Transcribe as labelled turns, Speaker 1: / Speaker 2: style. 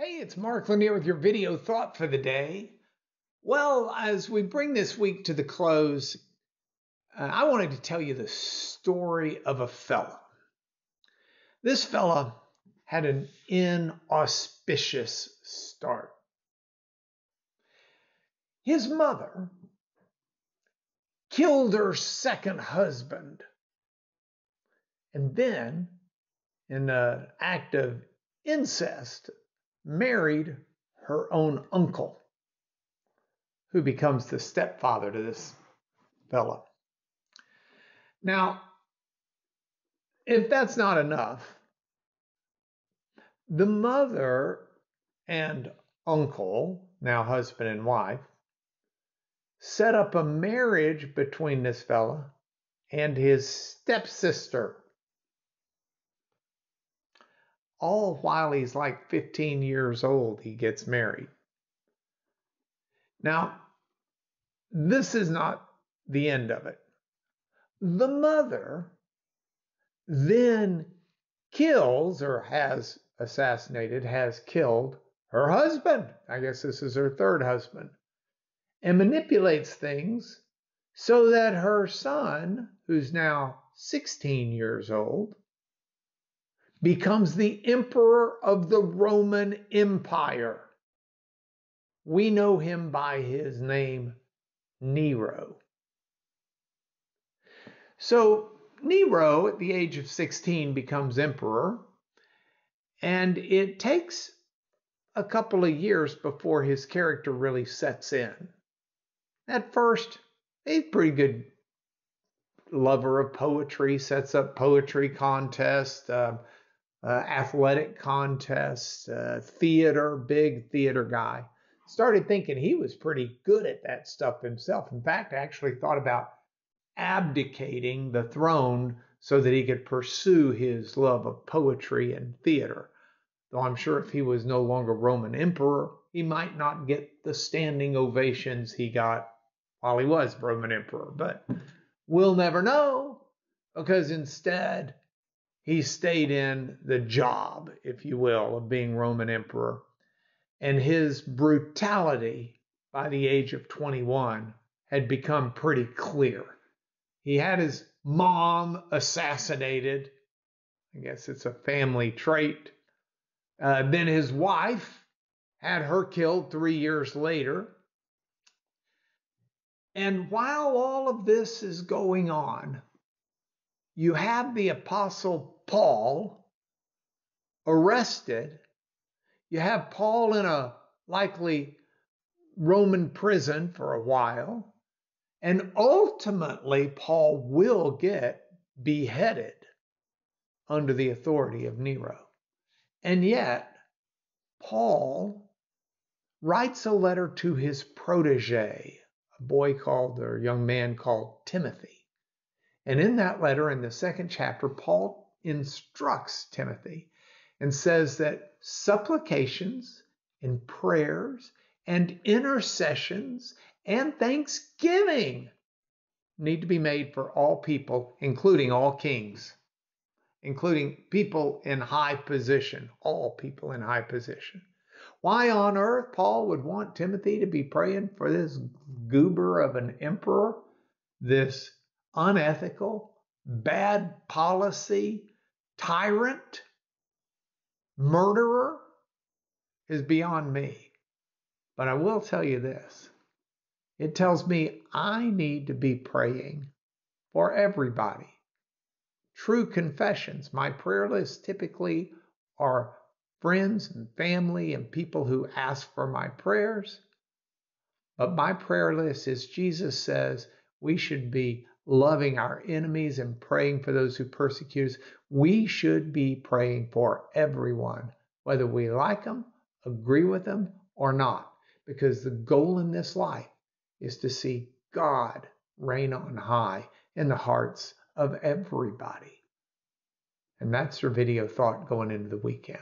Speaker 1: Hey, it's Mark Lanier with your video thought for the day. Well, as we bring this week to the close, I wanted to tell you the story of a fella. This fella had an inauspicious start. His mother killed her second husband, and then, in an act of incest, married her own uncle, who becomes the stepfather to this fella. Now, if that's not enough, the mother and uncle, now husband and wife, set up a marriage between this fella and his stepsister, all while he's like 15 years old. He gets married. Now, this is not the end of it. The mother then kills, or has assassinated, has killed her husband. I guess this is her third husband, and manipulates things so that her son, who's now 16 years old, becomes the emperor of the Roman Empire. We know him by his name, Nero. So Nero, at the age of 16, becomes emperor, and it takes a couple of years before his character really sets in. At first, he's a pretty good lover of poetry, sets up poetry contests, athletic contests, theater, big theater guy. Started thinking he was pretty good at that stuff himself. In fact, I actually thought about abdicating the throne so that he could pursue his love of poetry and theater. Though I'm sure if he was no longer Roman emperor, he might not get the standing ovations he got while he was Roman emperor. But we'll never know, because instead he stayed in the job, if you will, of being Roman emperor. And his brutality by the age of 21 had become pretty clear. He had his mom assassinated. I guess it's a family trait. Then his wife had her killed 3 years later. And while all of this is going on, you have the Apostle Paul arrested. You have Paul in a likely Roman prison for a while. And ultimately, Paul will get beheaded under the authority of Nero. And yet, Paul writes a letter to his protege, a boy called, or a young man called Timothy. And in that letter, in the second chapter, Paul instructs Timothy and says that supplications and prayers and intercessions and thanksgiving need to be made for all people, including all kings, including people in high position, all people in high position. Why on earth Paul would want Timothy to be praying for this goober of an emperor, this unethical, bad policy, tyrant, murderer, is beyond me. But I will tell you this. It tells me I need to be praying for everybody. True confessions. My prayer list typically are friends and family and people who ask for my prayers. But my prayer list is, Jesus says we should be loving our enemies and praying for those who persecute us. We should be praying for everyone, whether we like them, agree with them, or not. Because the goal in this life is to see God reign on high in the hearts of everybody. And that's your video thought going into the weekend.